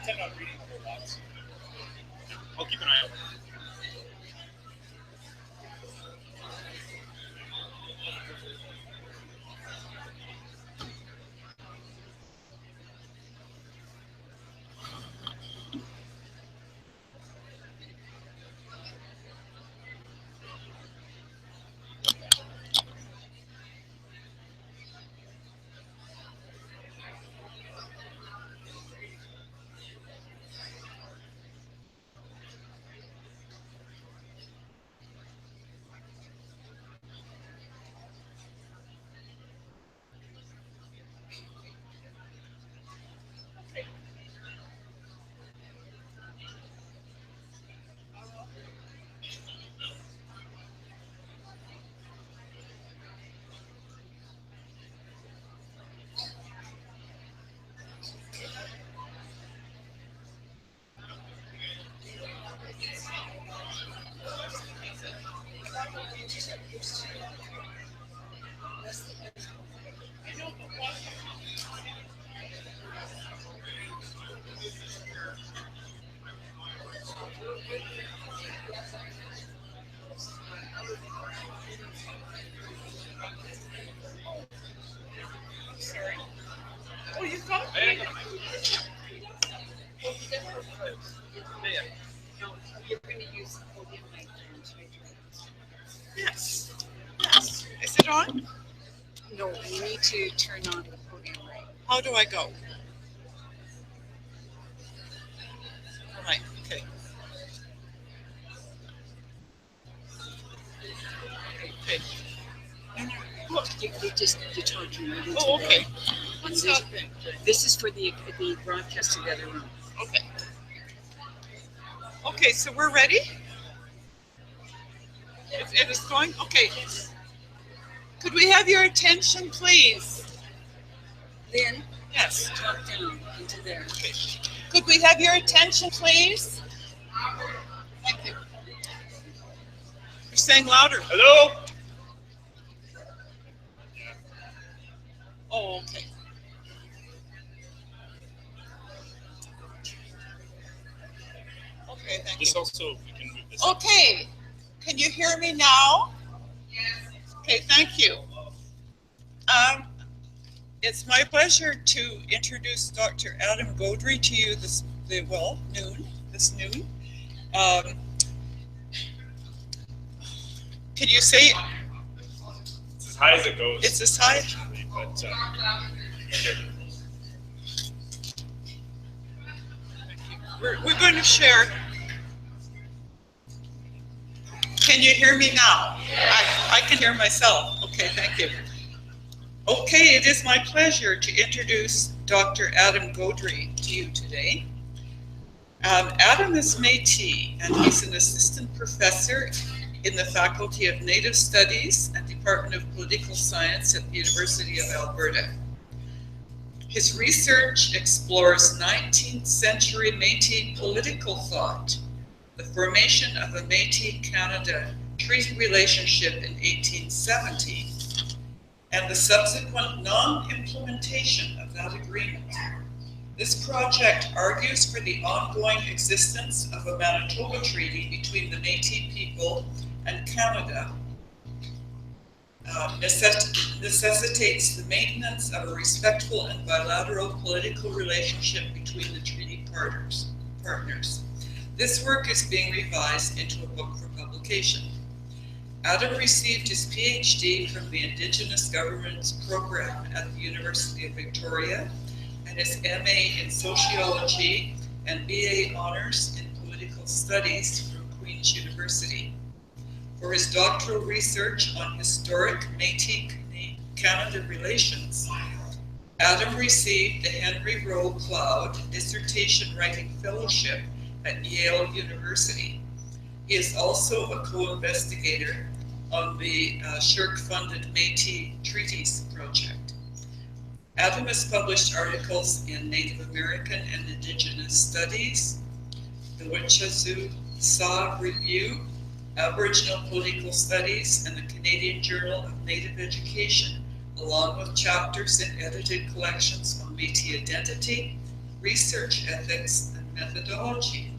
intend on reading a whole lot. I'll keep an eye out. Oh, you got I it? ain't gonna yeah. You're going to use the podium mic then to Yes. Yes. Is it on? No, you need to turn on the podium mic. How do I go? Right. Okay. Okay. Look, you're talking right into Oh, okay. there. What's This- happening? This is for the broadcast together room. Okay. Okay, so we're ready? It is going? Okay. Could we have your attention, please? Lynn, Yes. talk down into there. Okay. Could we have your attention, please? Thank you. You're saying louder. Hello? Oh, okay. Okay, thank This you. also, we can move this. Okay, can you hear me now? Okay, thank you. It's my pleasure to introduce Dr. Adam Gaudry to you this noon. Can you say It's as high as it goes. it's as high? Actually, but here. We're going to share. Can you hear me now? I can hear myself. Okay, thank you. Okay, it is my pleasure to introduce Dr. Adam Gaudry to you today. Adam is Métis, and he's an assistant professor in the Faculty of Native Studies and Department of Political Science at the University of Alberta. His research explores 19th century Métis political thought, the formation of a Métis-Canada treaty relationship in 1870, and the subsequent non-implementation of that agreement. This project argues for the ongoing existence of a Manitoba Treaty between the Métis people and Canada, necessitates the maintenance of a respectful and bilateral political relationship between the treaty partners. This work is being revised into a book for publication. Adam received his PhD from the Indigenous Governments Program at the University of Victoria and his MA in Sociology and BA Honors in Political Studies from Queen's University. For his doctoral research on historic Métis-Canada relations, Adam received the Henry Rowe Cloud Dissertation Writing Fellowship at Yale University. He is also a co-investigator on the SSHRC-funded Métis Treaties Project. Adam has published articles in Native American and Indigenous Studies, the Witchesau Review, Aboriginal Political Studies, and the Canadian Journal of Native Education, along with chapters in edited collections on Métis identity, research ethics, methodology.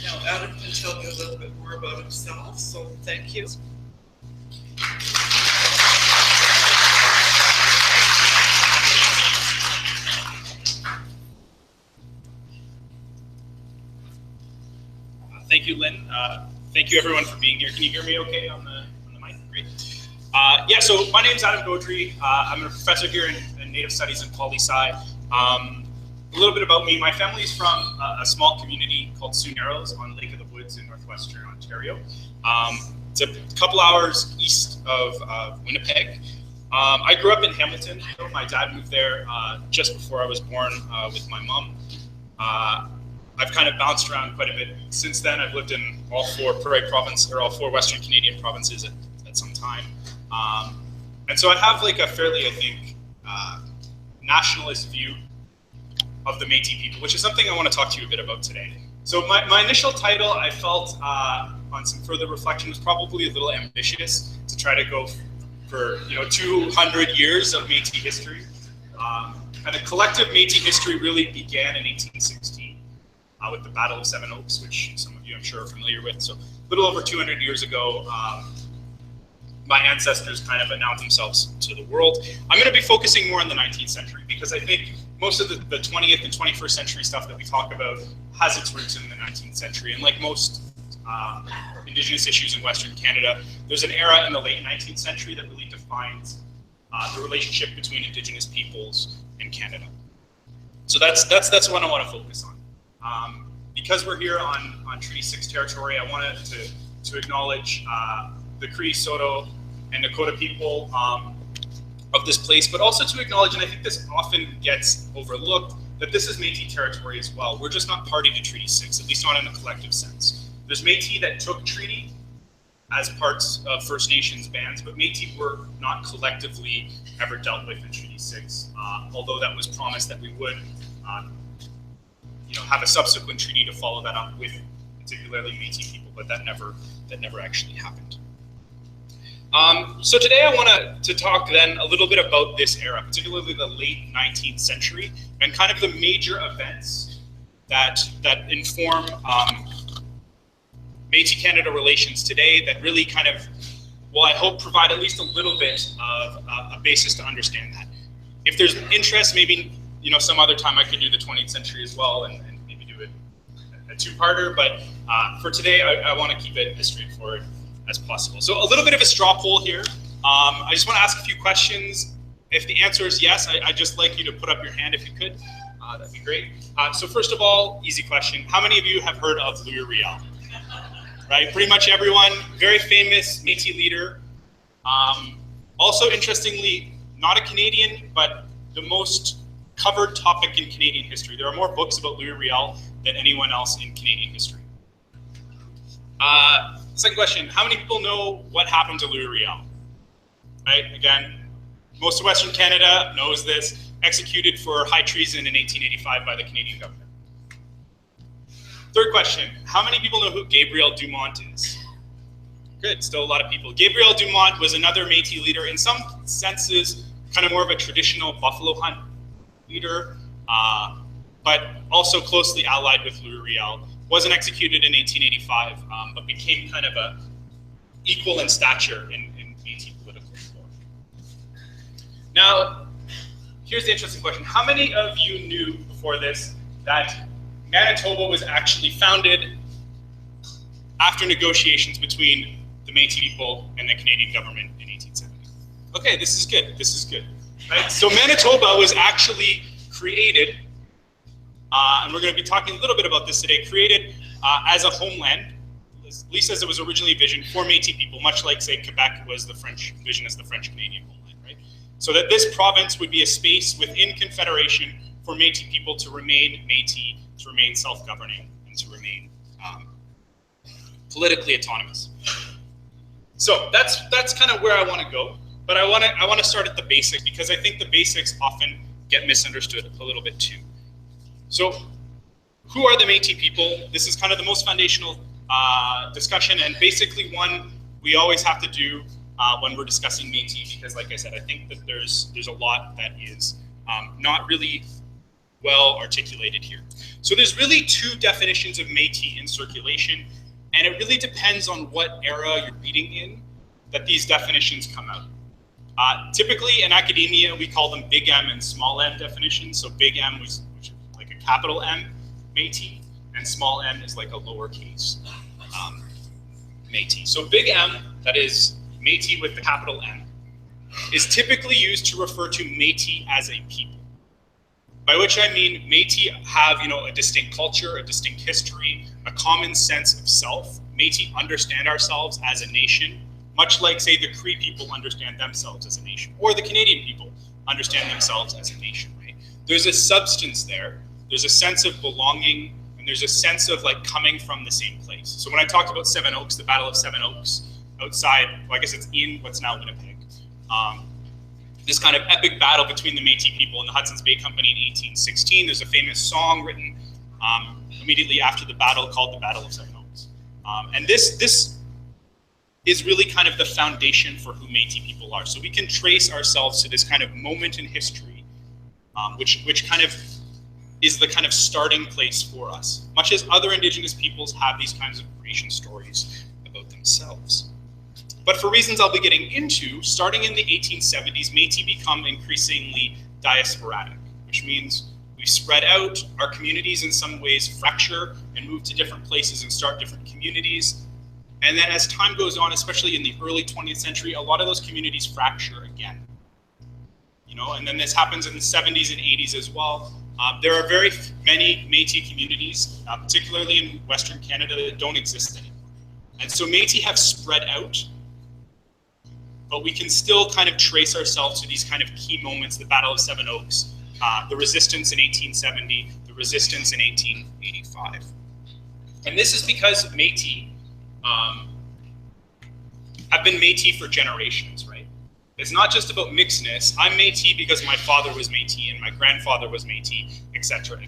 Now, Adam can tell me a little bit more about himself, so thank you. Thank you, Lynn. Thank you, everyone, for being here. Can you hear me okay on the mic? Great. Yeah, so my name's Adam Gaudry. I'm a professor here in Native Studies in Poli-Sci. A little bit about me. My family's from a small community called Sioux Narrows on Lake of the Woods in northwestern Ontario. It's a couple hours east of Winnipeg. I grew up in Hamilton. My dad moved there just before I was born with my mom. I've kind of bounced around quite a bit since then. I've lived in all four Western Canadian provinces at some time. And so I have like a fairly, I think, nationalist view of the Métis people, which is something I want to talk to you a bit about today. So my initial title, I felt on some further reflection, was probably a little ambitious to try to go for 200 years of Métis history. And the collective Métis history really began in 1816 with the Battle of Seven Oaks, which some of you I'm sure are familiar with. So a little over 200 years ago, my ancestors kind of announced themselves to the world. I'm going to be focusing more on the 19th century because I think most of the 20th and 21st century stuff that we talk about has its roots in the 19th century. And like most Indigenous issues in Western Canada, there's an era in the late 19th century that really defines the relationship between Indigenous peoples and Canada. So that's what I want to focus on. Because we're here on Treaty 6 territory, I wanted to acknowledge the Cree, Saulteaux, and Nakota people of this place, but also to acknowledge, and I think this often gets overlooked, that this is Métis territory as well. We're just not party to Treaty 6, at least not in a collective sense. There's Métis that took treaty as parts of First Nations bands, but Métis were not collectively ever dealt with in Treaty 6, although that was promised that we would have a subsequent treaty to follow that up with particularly Métis people, but that never actually happened. So today I want to talk then a little bit about this era, particularly the late 19th century, and kind of the major events that inform Métis-Canada relations today that really kind of, well, I hope provide at least a little bit of a basis to understand that. If there's interest, maybe some other time I could do the 20th century as well and maybe do a two-parter, but for today I want to keep it as straightforward as possible. So a little bit of a straw poll here. I just want to ask a few questions. If the answer is yes, I'd just like you to put up your hand if you could. That'd be great. So first of all, easy question. How many of you have heard of Louis Riel? Right, pretty much everyone. Very famous Métis leader. Also, interestingly, not a Canadian, but the most covered topic in Canadian history. There are more books about Louis Riel than anyone else in Canadian history. Second question, how many people know what happened to Louis Riel? Right, again, most of Western Canada knows this, executed for high treason in 1885 by the Canadian government. Third question, how many people know who Gabriel Dumont is? Good, still a lot of people. Gabriel Dumont was another Métis leader, in some senses, kind of more of a traditional buffalo hunt leader, but also closely allied with Louis Riel. Wasn't executed in 1885, but became kind of a equal in stature in Métis political reform. Now, here's the interesting question. How many of you knew before this that Manitoba was actually founded after negotiations between the Métis people and the Canadian government in 1870? Okay, this is good, right? So Manitoba was actually created, and we're going to be talking a little bit about this today, created as a homeland, at least as it was originally envisioned, for Métis people, much like, say, Quebec was the French vision as the French-Canadian homeland, right? So that this province would be a space within Confederation for Métis people to remain Métis, to remain self-governing, and to remain politically autonomous. So that's kind of where I want to go, but I want to start at the basics because I think the basics often get misunderstood a little bit too. So, who are the Métis people? This is kind of the most foundational discussion, and basically one we always have to do when we're discussing Métis, because like I said, I think that there's a lot that is not really well articulated here. So there's really two definitions of Métis in circulation, and it really depends on what era you're reading in that these definitions come out. Typically in academia, we call them big M and small m definitions. So big M which is like a capital M Métis, and small m is like a lowercase Métis. So big M, that is Métis with the capital M, is typically used to refer to Métis as a people. By which I mean Métis have, a distinct culture, a distinct history, a common sense of self. Métis understand ourselves as a nation, much like, say, the Cree people understand themselves as a nation, or the Canadian people understand themselves as a nation, right? There's a substance there, there's a sense of belonging, and there's a sense of like coming from the same place. So when I talked about Seven Oaks, the Battle of Seven Oaks, outside, well, I guess it's in what's now Winnipeg, this kind of epic battle between the Métis people and the Hudson's Bay Company in 1816. There's a famous song written immediately after the battle called the Battle of Seven Oaks. And this is really kind of the foundation for who Métis people are. So we can trace ourselves to this kind of moment in history, which kind of is the kind of starting place for us, much as other Indigenous peoples have these kinds of creation stories about themselves. But for reasons I'll be getting into, starting in the 1870s, Métis become increasingly diasporatic, which means we spread out, our communities in some ways fracture and move to different places and start different communities. And then as time goes on, especially in the early 20th century, a lot of those communities fracture again. And then this happens in the 70s and 80s as well. There are very many Métis communities, particularly in Western Canada, that don't exist anymore. And so Métis have spread out, but we can still kind of trace ourselves to these kind of key moments, the Battle of Seven Oaks, the resistance in 1870, the resistance in 1885. And this is because Métis have been Métis for generations, right? It's not just about mixedness. I'm Métis because my father was Métis and my grandfather was Métis, et cetera,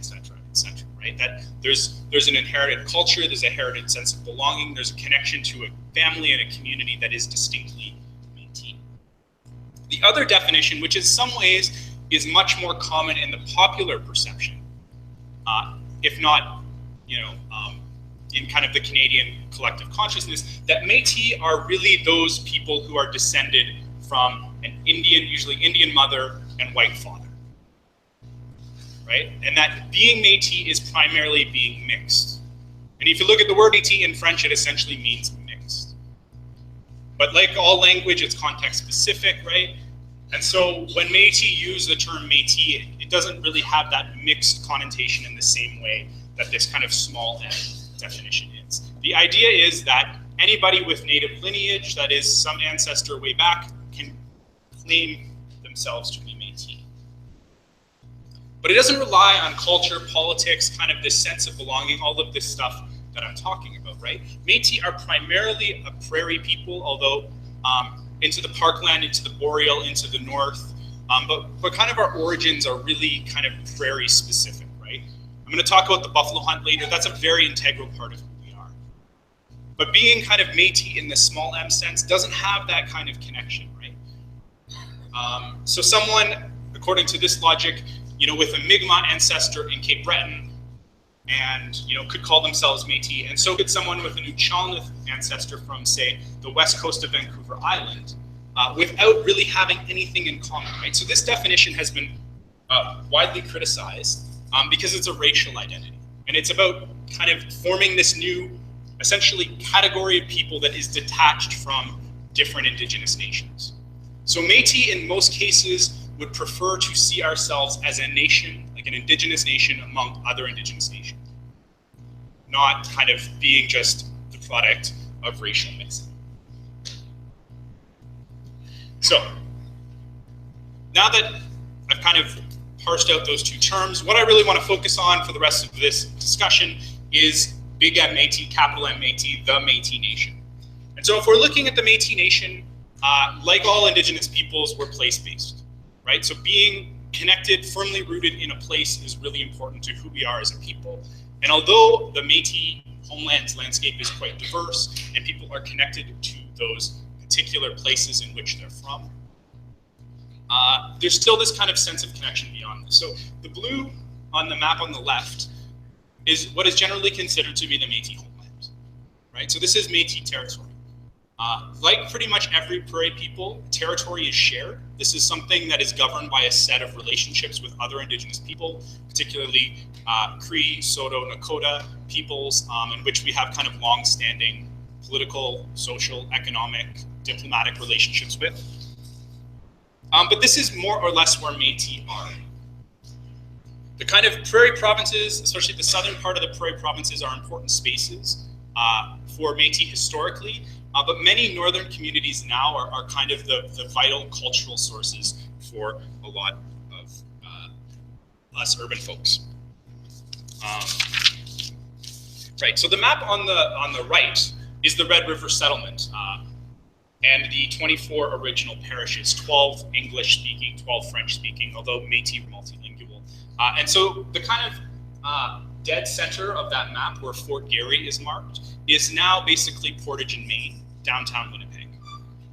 right? That there's an inherited culture, there's a inherited sense of belonging, there's a connection to a family and a community that is distinctly Métis. The other definition, which in some ways is much more common in the popular perception, if not, in kind of the Canadian collective consciousness, that Métis are really those people who are descended from an Indian, usually Indian mother and white father, right? And that being Métis is primarily being mixed. And if you look at the word Métis in French, it essentially means mixed. But like all language, it's context specific, right? And so when Métis use the term Métis, it doesn't really have that mixed connotation in the same way that this kind of small m definition is. The idea is that anybody with native lineage, that is some ancestor way back, can claim themselves to be Métis. But it doesn't rely on culture, politics, kind of this sense of belonging, all of this stuff that I'm talking about, right? Métis are primarily a prairie people, although into the parkland, into the boreal, into the north, but kind of our origins are really kind of prairie specific, right? I'm going to talk about the buffalo hunt later. That's a very integral part of who we are. But being kind of Métis in the small m sense doesn't have that kind of connection, right? So someone, according to this logic, with a Mi'kmaq ancestor in Cape Breton, and could call themselves Métis, and so could someone with an Uchalnith ancestor from, say, the west coast of Vancouver Island, without really having anything in common, right? So this definition has been widely criticized because it's a racial identity, and it's about kind of forming this new, essentially, category of people that is detached from different Indigenous nations. So Métis, in most cases, would prefer to see ourselves as a nation, like an Indigenous nation among other Indigenous nations, not kind of being just the product of racial mixing. So now that I've kind of parsed out those two terms, what I really want to focus on for the rest of this discussion is big M Métis, capital M Métis, the Métis Nation. And so if we're looking at the Métis Nation, like all Indigenous peoples, we're place-based, right? So being connected, firmly rooted in a place is really important to who we are as a people. And although the Métis homelands landscape is quite diverse and people are connected to those particular places in which they're from, there's still this kind of sense of connection beyond this. So the blue on the map on the left is what is generally considered to be the Métis homeland, right? So this is Métis territory. Like pretty much every Prairie people, territory is shared. This is something that is governed by a set of relationships with other Indigenous people, particularly Cree, Saulteaux, Nakota peoples, in which we have kind of long-standing political, social, economic, diplomatic relationships with. But this is more or less where Métis are. The kind of prairie provinces, especially the southern part of the prairie provinces, are important spaces for Métis historically, but many northern communities now are kind of the vital cultural sources for a lot of us urban folks. Right, so the map on the right is the Red River settlement and the 24 original parishes, 12 English-speaking, 12 French-speaking, although Métis were multilingual. And so the kind of dead center of that map where Fort Garry is marked is now basically Portage in Maine, downtown Winnipeg.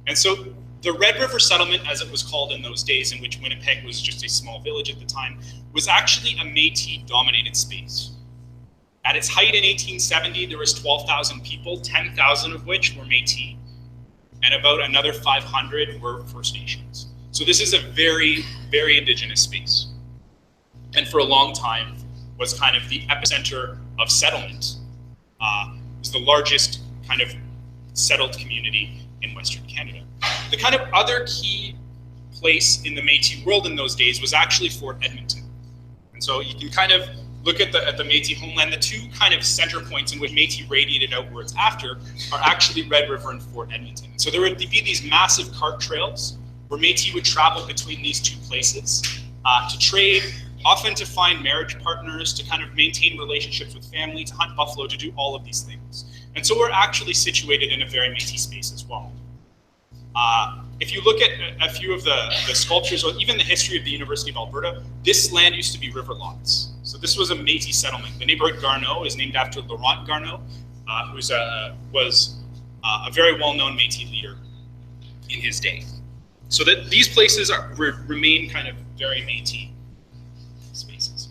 And so the Red River settlement, as it was called in those days, in which Winnipeg was just a small village at the time, was actually a Métis-dominated space. At its height in 1870, there was 12,000 people, 10,000 of which were Métis, and about another 500 were First Nations. So this is a very, very Indigenous space. And for a long time was kind of the epicenter of settlement. It was the largest kind of settled community in Western Canada. The kind of other key place in the Métis world in those days was actually Fort Edmonton. And so you can kind of look at the Métis homeland. The two kind of center points in which Métis radiated outwards after are actually Red River and Fort Edmonton. So there would be these massive cart trails where Métis would travel between these two places to trade, often to find marriage partners, to kind of maintain relationships with family, to hunt buffalo, to do all of these things. And so we're actually situated in a very Métis space as well. If you look at a few of the sculptures, or even the history of the University of Alberta, this land used to be river lots. So this was a Métis settlement. The neighborhood Garneau is named after Laurent Garneau, who was a very well-known Métis leader in his day. So that these places remain kind of very Métis spaces.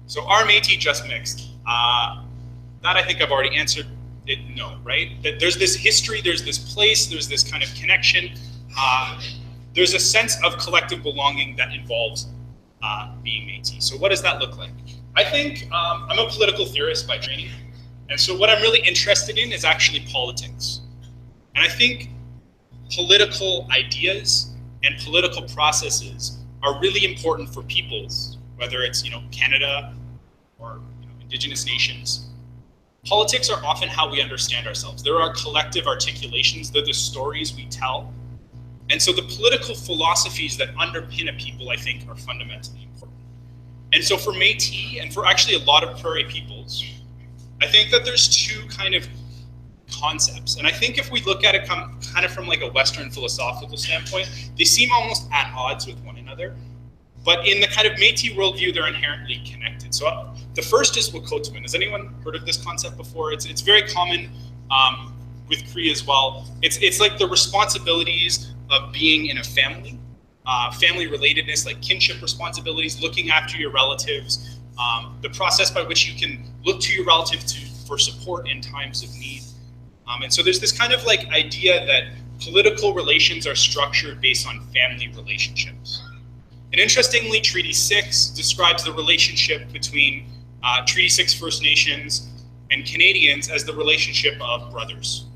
So are Métis just mixed? That I think I've already answered it, no, right? That there's this history, there's this place, there's this kind of connection. There's a sense of collective belonging that involves being Métis. So what does that look like? I think I'm a political theorist by training. And so what I'm really interested in is actually politics. And I think political ideas and political processes are really important for peoples, whether it's Canada or Indigenous nations. Politics are often how we understand ourselves. There are collective articulations. They're the stories we tell. And so the political philosophies that underpin a people, I think, are fundamentally important. And so for Métis, and for actually a lot of prairie peoples, I think that there's two kind of concepts. And I think if we look at it kind of from like a Western philosophical standpoint, they seem almost at odds with one another. But in the kind of Métis worldview, they're inherently connected. So the first is Wahkohtowin. Has anyone heard of this concept before? It's very common with Cree as well. It's like the responsibilities of being in a family, family relatedness, like kinship responsibilities, looking after your relatives, the process by which you can look to your relative for support in times of need. And so there's this kind of like idea that political relations are structured based on family relationships. And interestingly, Treaty 6 describes the relationship between Treaty 6 First Nations and Canadians as the relationship of brothers.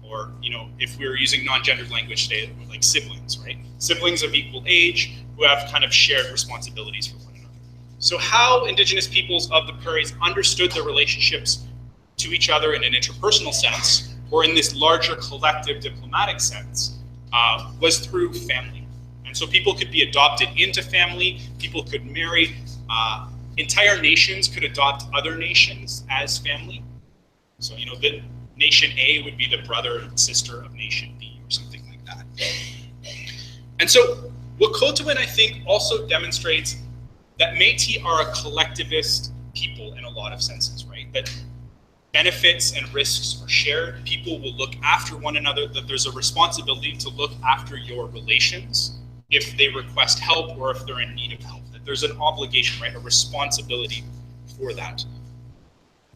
Or, if we were using non-gendered language today, like siblings, right? Siblings of equal age who have kind of shared responsibilities for one another. So how Indigenous peoples of the prairies understood their relationships to each other in an interpersonal sense, or in this larger collective diplomatic sense, was through family. And so people could be adopted into family, people could marry, entire nations could adopt other nations as family. So, the nation A would be the brother and sister of nation B or something like that. And so Wahkohtowin, I think, also demonstrates that Métis are a collectivist people in a lot of senses, right? That benefits and risks are shared. People will look after one another, that there's a responsibility to look after your relations if they request help or if they're in need of help. That there's an obligation, right, a responsibility for that.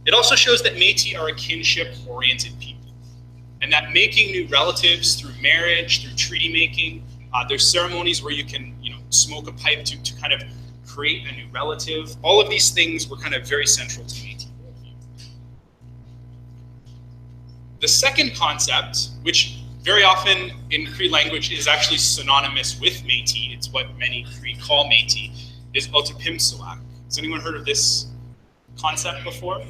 It also shows that Métis are a kinship-oriented people, and that making new relatives through marriage, through treaty making, there's ceremonies where you can, smoke a pipe to kind of create a new relative. All of these things were kind of very central to Métis worldview. The second concept, which very often in Cree language is actually synonymous with Métis, it's what many Cree call Métis, is Otipimsuak. Has anyone heard of this concept before?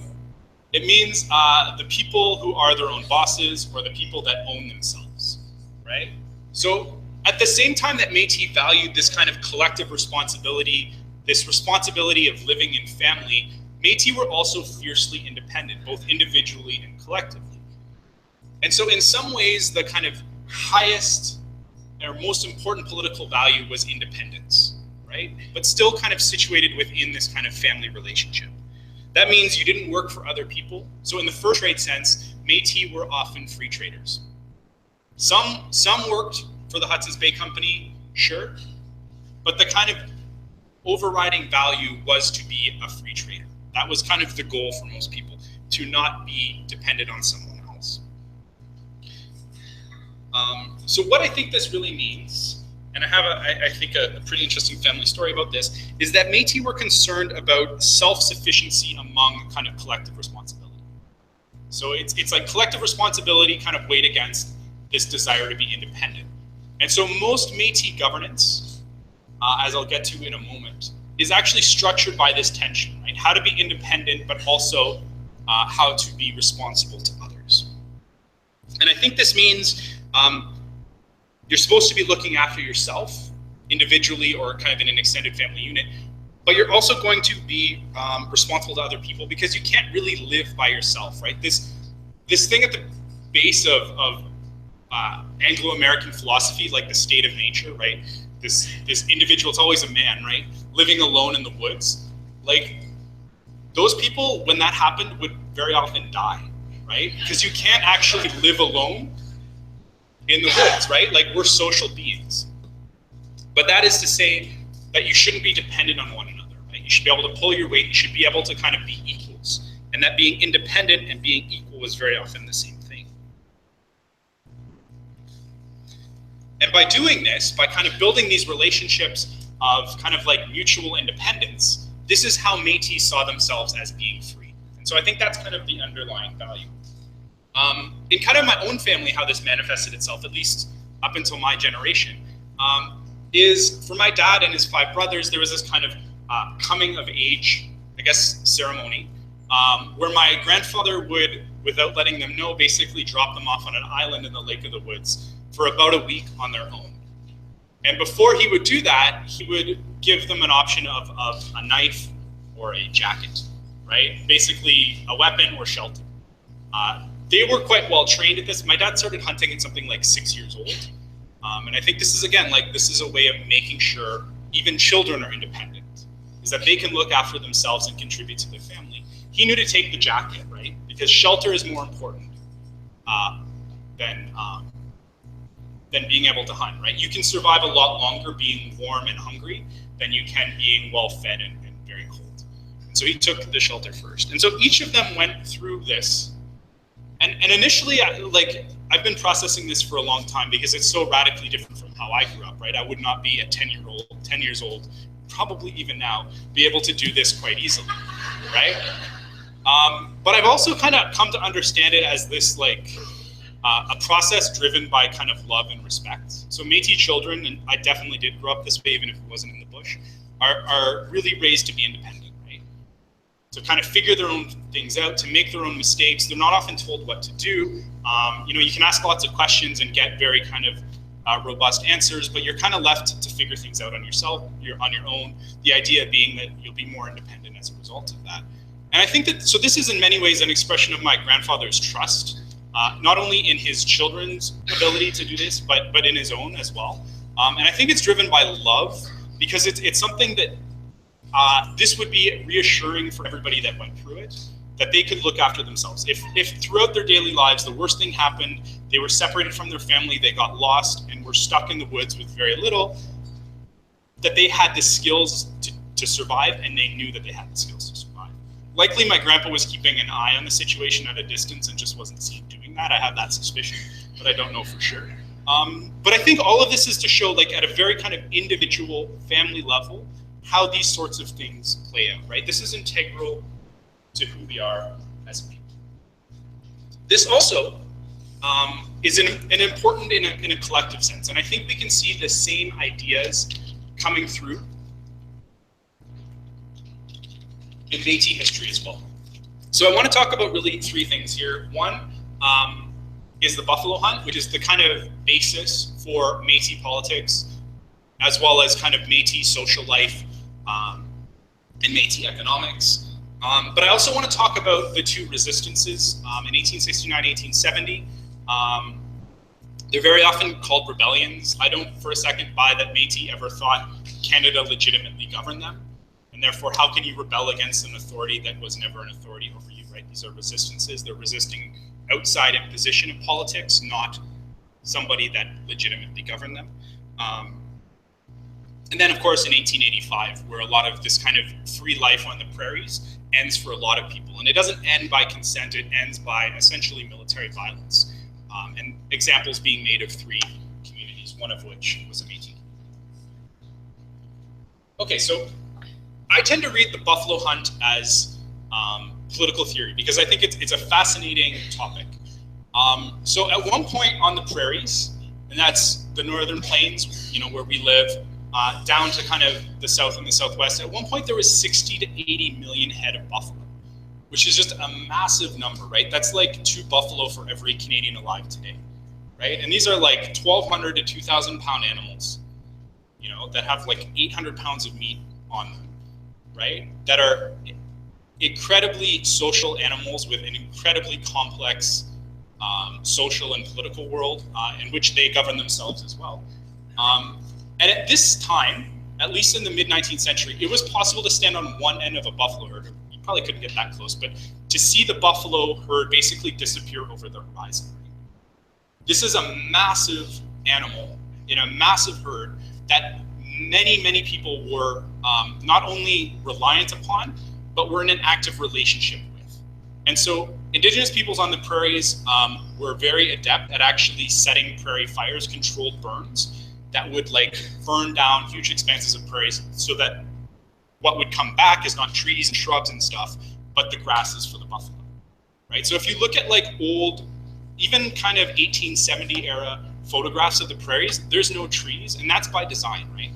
It means the people who are their own bosses, or the people that own themselves, right? So at the same time that Métis valued this kind of collective responsibility, this responsibility of living in family, Métis were also fiercely independent, both individually and collectively. And so in some ways, the kind of highest or most important political value was independence, right? But still kind of situated within this kind of family relationship. That means you didn't work for other people. So in the fur trade sense, Métis were often free traders. Some worked for the Hudson's Bay Company, sure, but the kind of overriding value was to be a free trader. That was kind of the goal for most people, to not be dependent on someone else. So what I think this really means, and I have, I think, a pretty interesting family story about this, is that Métis were concerned about self-sufficiency among kind of collective responsibility. So it's like collective responsibility kind of weighed against this desire to be independent. And so most Métis governance, as I'll get to in a moment, is actually structured by this tension, right? How to be independent, but also how to be responsible to others. And I think this means you're supposed to be looking after yourself individually or kind of in an extended family unit, but you're also going to be responsible to other people, because you can't really live by yourself, right? This thing at the base of Anglo-American philosophy, like the state of nature, right? This individual, it's always a man, right? Living alone in the woods. Like, those people, when that happened, would very often die, right? Because you can't actually live alone in the woods, right? Like, we're social beings. But that is to say that you shouldn't be dependent on one another, right? You should be able to pull your weight. You should be able to kind of be equals. And that being independent and being equal is very often the same thing. And by doing this, by kind of building these relationships of kind of like mutual independence, this is how Métis saw themselves as being free. And so I think that's kind of the underlying value. In kind of my own family, how this manifested itself, at least up until my generation, is for my dad and his 5 brothers, there was this kind of coming of age, I guess, ceremony, where my grandfather would, without letting them know, basically drop them off on an island in the Lake of the Woods for about a week on their own. And before he would do that, he would give them an option of a knife or a jacket, right? Basically a weapon or shelter. They were quite well trained at this. My dad started hunting at something like 6 years old. And I think this is, again, like, this is a way of making sure even children are independent, is that they can look after themselves and contribute to their family. He knew to take the jacket, right? Because shelter is more important than being able to hunt, right? You can survive a lot longer being warm and hungry than you can being well fed and very cold. And so he took the shelter first. And so each of them went through this. And initially, like, I've been processing this for a long time because it's so radically different from how I grew up, right? I would not be at 10 years old, probably even now, be able to do this quite easily, right? But I've also kind of come to understand it as this, like, a process driven by kind of love and respect. So Métis children, and I definitely did grow up this way, even if it wasn't in the bush, are really raised to be independent, right? To kind of figure their own things out, to make their own mistakes. They're not often told what to do. You can ask lots of questions and get very kind of robust answers, but you're kind of left to figure things out on yourself, you're on your own. The idea being that you'll be more independent as a result of that. And I think that, so this is in many ways an expression of my grandfather's trust, not only in his children's ability to do this, but in his own as well. And I think it's driven by love, because it's something that this would be reassuring for everybody that went through it, that they could look after themselves. If throughout their daily lives, the worst thing happened, they were separated from their family, they got lost and were stuck in the woods with very little, that they had the skills to survive, and they knew that they had the skills to survive. Likely my grandpa was keeping an eye on the situation at a distance and just wasn't seen doing that. I have that suspicion, but I don't know for sure. But I think all of this is to show, like, at a very kind of individual family level, how these sorts of things play out, right? This is integral to who we are as people. This also is an important in a collective sense, and I think we can see the same ideas coming through in Métis history as well. So I want to talk about really three things here. One is the buffalo hunt, which is the kind of basis for Métis politics, as well as kind of Métis social life and Métis economics. But I also want to talk about the two resistances in 1869, 1870. They're very often called rebellions. I don't for a second buy that Métis ever thought Canada legitimately governed them. And therefore, how can you rebel against an authority that was never an authority over you, right? These are resistances. They're resisting outside imposition of politics, not somebody that legitimately governed them. And then, of course, in 1885, where a lot of this kind of free life on the prairies ends for a lot of people. And it doesn't end by consent, it ends by essentially military violence. And examples being made of three communities, one of which was a Métis. Okay, so I tend to read the buffalo hunt as political theory because I think it's a fascinating topic. So at one point on the prairies, and that's the northern plains, where we live, down to kind of the south and the southwest, at one point there was 60 to 80 million head of buffalo, which is just a massive number, right? That's like 2 buffalo for every Canadian alive today, right? And these are like 1,200 to 2,000 pound animals, that have like 800 pounds of meat on them, right? That are incredibly social animals with an incredibly complex social and political world in which they govern themselves as well. And at this time, at least in the mid-19th century, it was possible to stand on one end of a buffalo herd. You probably couldn't get that close, but to see the buffalo herd basically disappear over the horizon. This is a massive animal in a massive herd that many, many people were not only reliant upon, but were in an active relationship with. And so Indigenous peoples on the prairies were very adept at actually setting prairie fires, controlled burns, that would burn down huge expanses of prairies so that what would come back is not trees and shrubs and stuff, but the grasses for the buffalo, right? So if you look at old, even kind of 1870 era photographs of the prairies, there's no trees, and that's by design, right?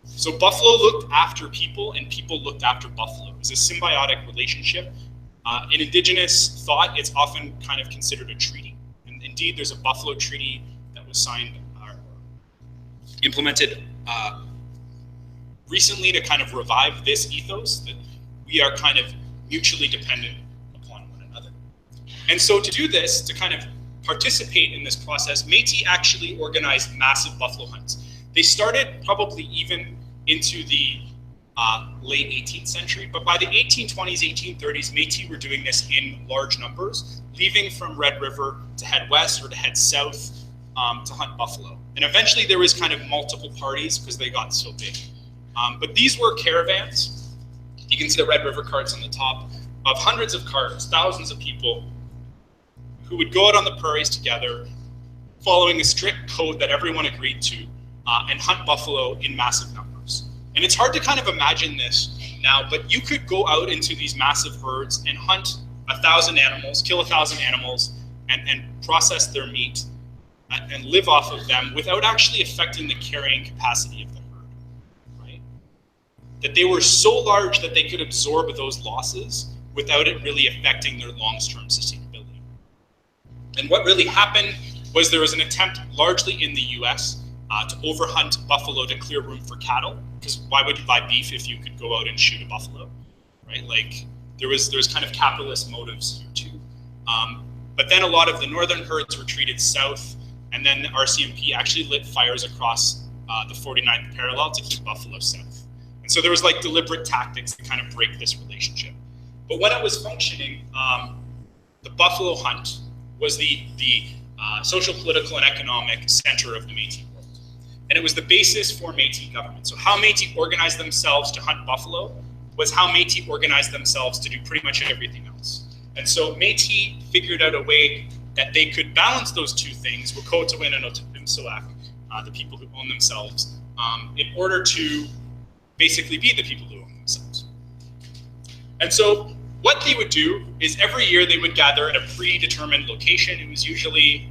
So buffalo looked after people and people looked after buffalo. It was a symbiotic relationship. In Indigenous thought, it's often kind of considered a treaty. And indeed, there's a Buffalo Treaty that was signed implemented recently to kind of revive this ethos that we are kind of mutually dependent upon one another. And so to do this, to kind of participate in this process, Métis actually organized massive buffalo hunts. They started probably even into the late 18th century, but by the 1820s, 1830s, Métis were doing this in large numbers, leaving from Red River to head west or to head south to hunt buffalo. And eventually there was kind of multiple parties because they got so big. But these were caravans. You can see the Red River carts on the top of hundreds of carts, thousands of people who would go out on the prairies together, following a strict code that everyone agreed to, and hunt buffalo in massive numbers. And it's hard to kind of imagine this now, but you could go out into these massive herds and hunt 1,000 animals, kill 1,000 animals, and process their meat and live off of them without actually affecting the carrying capacity of the herd, right? That they were so large that they could absorb those losses without it really affecting their long-term sustainability. And what really happened was there was an attempt largely in the US to overhunt buffalo to clear room for cattle, because why would you buy beef if you could go out and shoot a buffalo, right? There was kind of capitalist motives here too. But then a lot of the northern herds retreated south, and then the RCMP actually lit fires across the 49th parallel to keep buffalo south. And so there was deliberate tactics to kind of break this relationship. But when it was functioning, the buffalo hunt was the social, political, and economic center of the Métis world. And it was the basis for Métis government. So how Métis organized themselves to hunt buffalo was how Métis organized themselves to do pretty much everything else. And so Métis figured out a way that they could balance those two things, Wet'suwet'en and Otipemisiwak, the people who own themselves, in order to basically be the people who own themselves. And so what they would do is every year they would gather at a predetermined location. It was usually,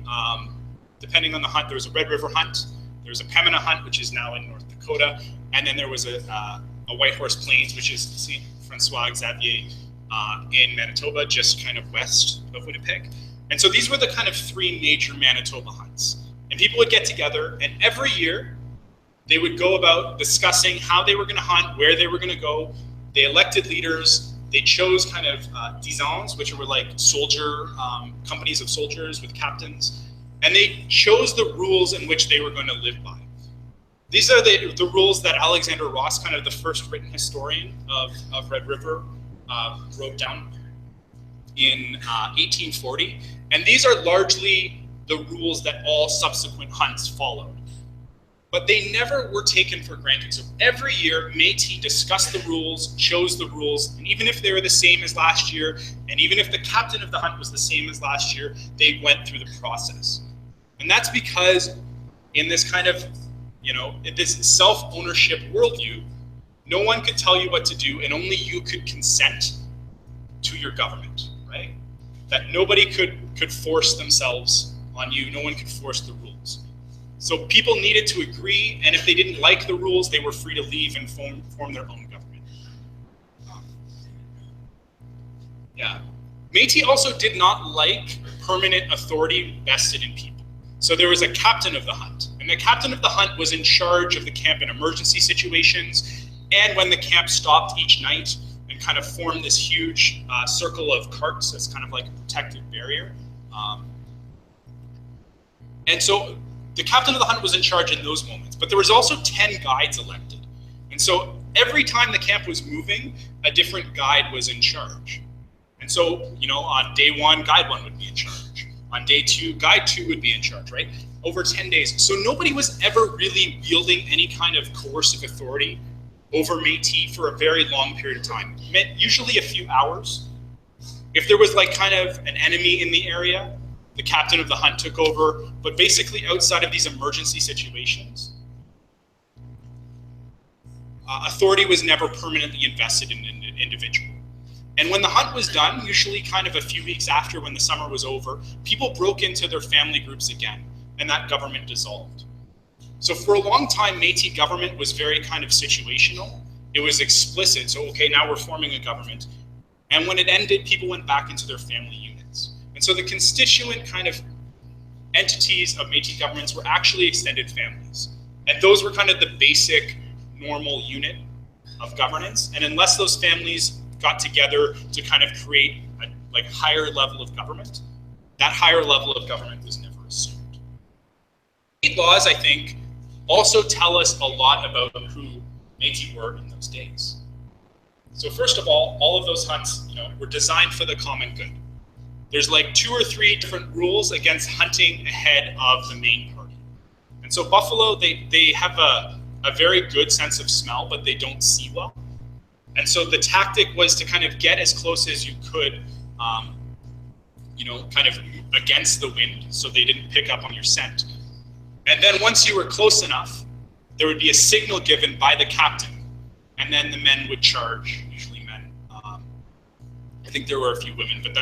depending on the hunt, there was a Red River hunt, there was a Pembina hunt, which is now in North Dakota, and then there was a White Horse Plains, which is St. Francois Xavier in Manitoba, just kind of west of Winnipeg. And so these were the kind of three major Manitoba hunts. And people would get together, and every year they would go about discussing how they were going to hunt, where they were going to go. They elected leaders. They chose kind of disans, which were like soldier companies of soldiers with captains, and they chose the rules in which they were going to live by. These are the rules that Alexander Ross, kind of the first written historian of Red River, wrote down in 1840. And these are largely the rules that all subsequent hunts followed. But they never were taken for granted. So every year, Métis discussed the rules, chose the rules, and even if they were the same as last year, and even if the captain of the hunt was the same as last year, they went through the process. And that's because in this kind of, this self-ownership worldview, no one could tell you what to do, and only you could consent to your government, right? That nobody could force themselves on you. No one could force the rules. So people needed to agree, and if they didn't like the rules, they were free to leave and form their own government. Métis also did not like permanent authority vested in people. So there was a captain of the hunt, and the captain of the hunt was in charge of the camp in emergency situations, and when the camp stopped each night and kind of formed this huge circle of carts as kind of like a protective barrier. And so the captain of the hunt was in charge in those moments, but there was also 10 guides elected. And so every time the camp was moving, a different guide was in charge. And so, on day 1, guide 1 would be in charge. On day 2, guide 2 would be in charge, right? Over 10 days. So nobody was ever really wielding any kind of coercive authority over Métis for a very long period of time. It meant usually a few hours. If there was like kind of an enemy in the area, the captain of the hunt took over, but basically outside of these emergency situations, authority was never permanently invested in an individual. And when the hunt was done, usually kind of a few weeks after when the summer was over, people broke into their family groups again, and that government dissolved. So for a long time, Métis government was very kind of situational. It was explicit, so okay, now we're forming a government. And when it ended, people went back into their family units. And so the constituent kind of entities of Métis governments were actually extended families. And those were kind of the basic normal unit of governance. And unless those families got together to kind of create a higher level of government, that higher level of government was never assumed. State laws, I think, also tell us a lot about who Métis were in those days. So first of all of those hunts, were designed for the common good. There's like 2 or 3 different rules against hunting ahead of the main party. And so buffalo, they have a very good sense of smell, but they don't see well. And so the tactic was to kind of get as close as you could, kind of against the wind, so they didn't pick up on your scent. And then once you were close enough, there would be a signal given by the captain, and then the men would charge, usually men. I think there were a few women, but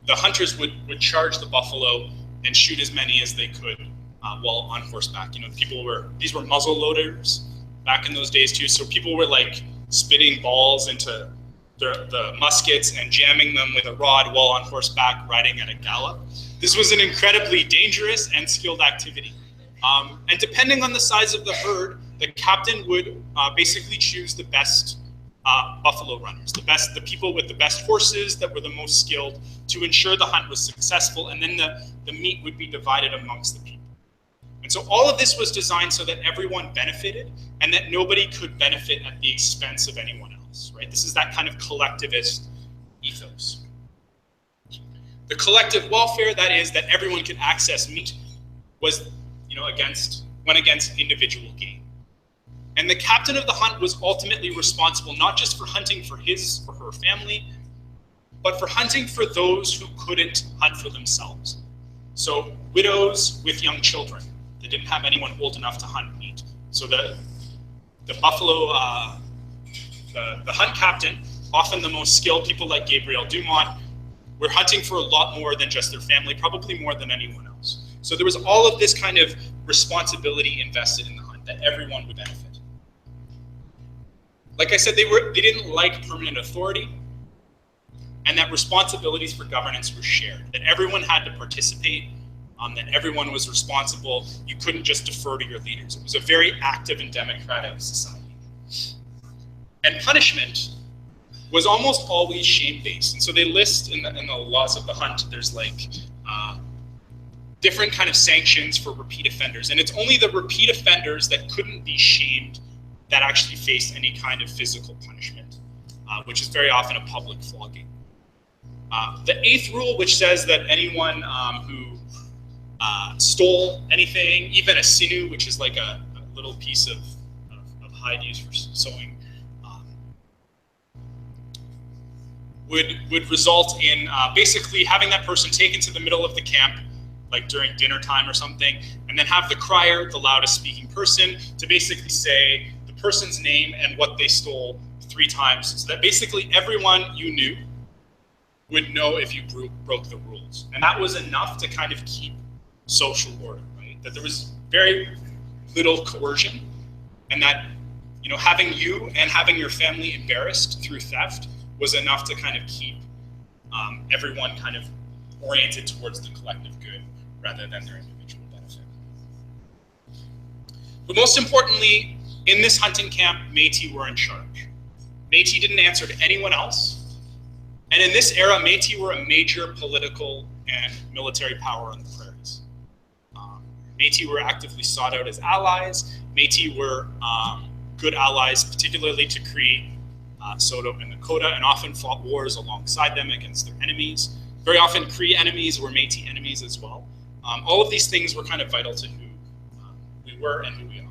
the hunters would charge the buffalo and shoot as many as they could while on horseback. These were muzzle loaders back in those days too, so people were like spitting balls into the muskets and jamming them with a rod while on horseback riding at a gallop. This was an incredibly dangerous and skilled activity. And depending on the size of the herd, the captain would basically choose the best buffalo runners, the people with the best horses that were the most skilled, to ensure the hunt was successful, and then the meat would be divided amongst the people. And so all of this was designed so that everyone benefited and that nobody could benefit at the expense of anyone else, right? This is that kind of collectivist ethos. The collective welfare, that is, that everyone could access meat, was, against went against individual gain. And the captain of the hunt was ultimately responsible not just for hunting for his or her family, but for hunting for those who couldn't hunt for themselves. So widows with young children that didn't have anyone old enough to hunt meat. So the buffalo, the hunt captain, often the most skilled people like Gabriel Dumont, were hunting for a lot more than just their family, probably more than anyone else. So there was all of this kind of responsibility invested in the hunt that everyone would benefit. Like I said, they didn't like permanent authority, and that responsibilities for governance were shared, that everyone had to participate, that everyone was responsible. You couldn't just defer to your leaders. It was a very active and democratic society. And punishment was almost always shame-based. And so they list in the laws of the hunt, there's like different kind of sanctions for repeat offenders. And it's only the repeat offenders that couldn't be shamed that actually faced any kind of physical punishment, which is very often a public flogging. The 8th rule, which says that anyone who stole anything, even a sinew, which is like a little piece of hide used for sewing, would result in basically having that person taken to the middle of the camp, like during dinner time or something, and then have the crier, the loudest speaking person, to basically say the person's name and what they stole 3 times, so that basically everyone you knew would know if you broke the rules. And that was enough to kind of keep social order, right? That there was very little coercion, and that, you know, having you and having your family embarrassed through theft was enough to kind of keep everyone kind of oriented towards the collective good rather than their individual benefit. But most importantly, in this hunting camp, Métis were in charge. Métis didn't answer to anyone else. And in this era, Métis were a major political and military power on the prairies. Métis were actively sought out as allies. Métis were good allies, particularly to Cree, Saulteaux, and Nakota, and often fought wars alongside them against their enemies. Very often, Cree enemies were Métis enemies as well. All of these things were kind of vital to who we were and who we are.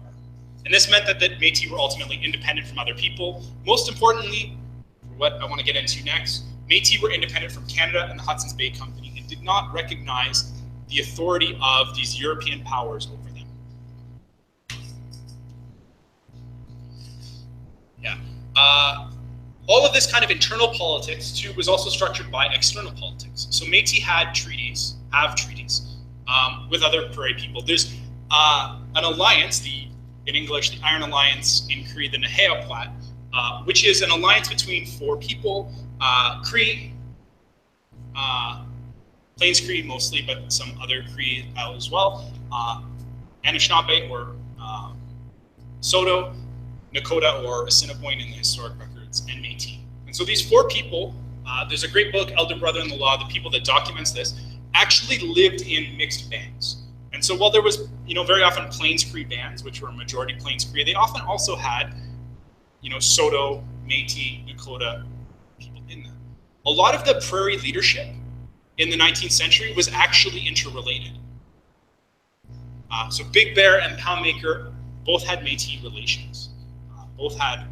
And this meant that Métis were ultimately independent from other people. Most importantly, for what I want to get into next, Métis were independent from Canada and the Hudson's Bay Company and did not recognize the authority of these European powers over them. Yeah. All of this kind of internal politics, too, was also structured by external politics. So Métis have treaties with other prairie people. There's an alliance, in English, the Iron Alliance, in Cree, the Neheaplat, which is an alliance between 4 people, Cree, Plains Cree mostly, but some other Cree as well, Anishinaabe or Saulteaux, Nakota or Assiniboine in the historic records, and Métis. And so these 4 people, there's a great book, Elder Brother in the Law, the people that documents this, actually lived in mixed bands. And so while there was, very often Plains Cree bands, which were majority Plains Cree, they often also had, Saulteaux, Métis, Nakota people in them. A lot of the prairie leadership in the 19th century was actually interrelated. So Big Bear and Poundmaker both had Métis relations. Both had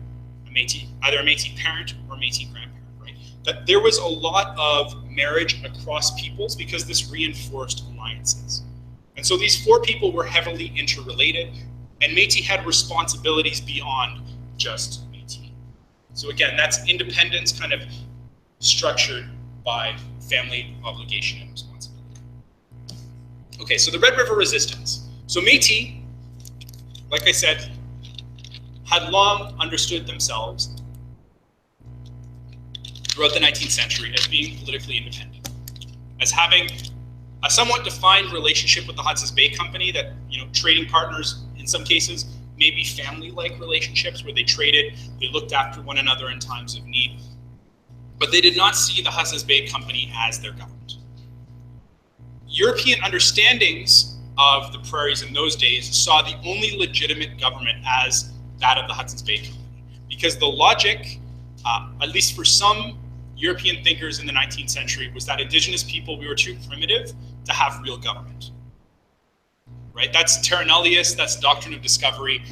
either a Métis parent or a Métis grandparent, right? That there was a lot of marriage across peoples because this reinforced alliances. And so these 4 people were heavily interrelated, and Métis had responsibilities beyond just Métis. So again, that's independence kind of structured by family obligation and responsibility. Okay, so the Red River Resistance. So Métis, like I said, had long understood themselves throughout the 19th century as being politically independent, as having a somewhat defined relationship with the Hudson's Bay Company that, trading partners in some cases, maybe family-like relationships where they traded, they looked after one another in times of need, but they did not see the Hudson's Bay Company as their government. European understandings of the prairies in those days saw the only legitimate government as that of the Hudson's Bay Company, because the logic, at least for some European thinkers in the 19th century, was that Indigenous people, we were too primitive to have real government, right? That's terra nullius, that's doctrine of discovery.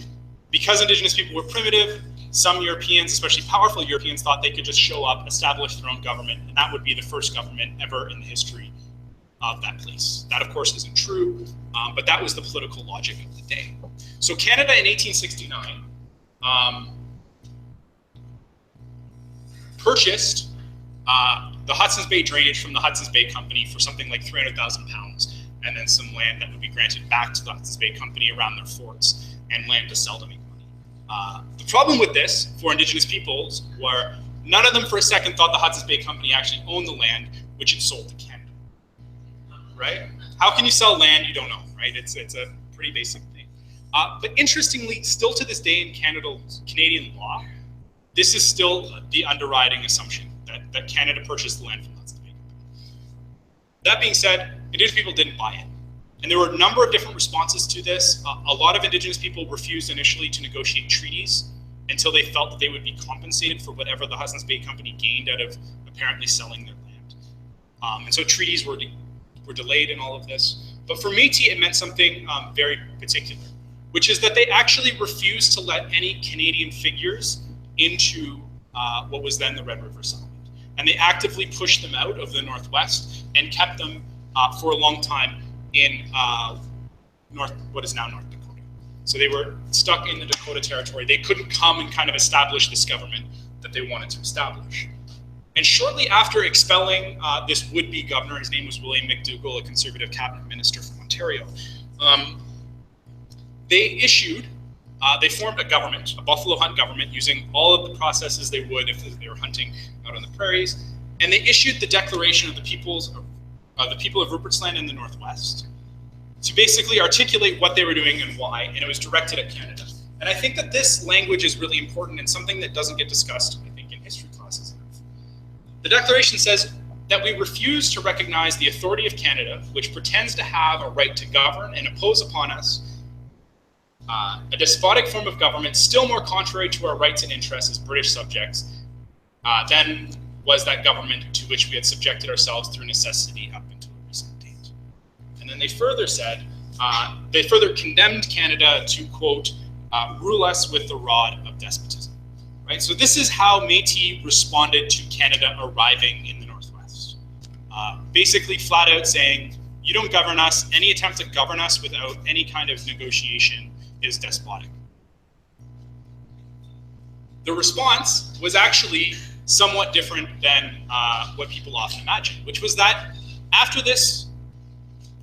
Because indigenous people were primitive, some Europeans, especially powerful Europeans, thought they could just show up, establish their own government, and that would be the first government ever in the history of that place. That, of course, isn't true, but that was the political logic of the day. So Canada in 1869 purchased the Hudson's Bay drainage from the Hudson's Bay Company for something like 300,000 pounds, and then some land that would be granted back to the Hudson's Bay Company around their forts, and land to sell to make money. The problem with this for indigenous peoples were none of them for a second thought the Hudson's Bay Company actually owned the land which it sold to Canada, right? How can you sell land you don't own, right? It's a pretty basic thing. But interestingly, still to this day in Canadian law, this is still the underwriting assumption that Canada purchased the land from the Hudson's Bay Company. That being said, indigenous people didn't buy it. And there were a number of different responses to this. A lot of indigenous people refused initially to negotiate treaties until they felt that they would be compensated for whatever the Hudson's Bay Company gained out of apparently selling their land. And so treaties were delayed in all of this. But for Métis, it meant something very particular, which is that they actually refused to let any Canadian figures into what was then the Red River settlement. And they actively pushed them out of the Northwest and kept them for a long time in what is now North Dakota. So they were stuck in the Dakota Territory. They couldn't come and kind of establish this government that they wanted to establish. And shortly after expelling this would-be governor, his name was William McDougall, a conservative cabinet minister from Ontario, they formed a government, a buffalo hunt government, using all of the processes they would if they were hunting out on the prairies. And they issued the Declaration of the People of Rupert's Land in the Northwest to basically articulate what they were doing and why, and it was directed at Canada. And I think that this language is really important and something that doesn't get discussed, I think, in history classes enough. The Declaration says that we refuse to recognize the authority of Canada, which pretends to have a right to govern and impose upon us a despotic form of government still more contrary to our rights and interests as British subjects than was that government to which we had subjected ourselves through necessity up until a recent date. And then they further said, they further condemned Canada to, quote, rule us with the rod of despotism, right? So this is how Métis responded to Canada arriving in the Northwest. Basically flat out saying, you don't govern us, any attempt to govern us without any kind of negotiation is despotic. The response was actually somewhat different than what people often imagine, which was that after this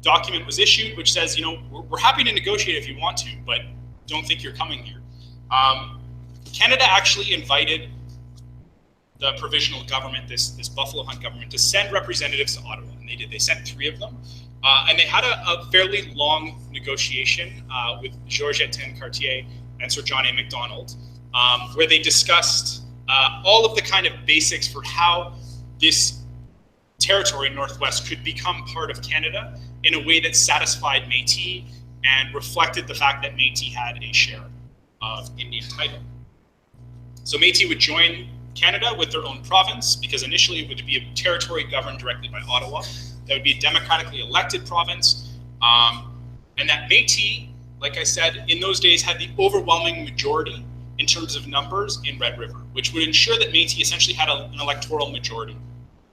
document was issued, which says, you know, we're happy to negotiate if you want to, but don't think you're coming here. Canada actually invited the provisional government, this buffalo hunt government, to send representatives to Ottawa, and they did. They sent 3 of them, and they had a fairly long negotiation with Georges-Étienne Cartier and Sir John A. Macdonald, where they discussed all of the kind of basics for how this territory in Northwest could become part of Canada in a way that satisfied Métis and reflected the fact that Métis had a share of Indian title. So Métis would join Canada with their own province, because initially it would be a territory governed directly by Ottawa. That would be a democratically elected province. And that Métis, like I said, in those days had the overwhelming majority in terms of numbers in Red River, which would ensure that Métis essentially had an electoral majority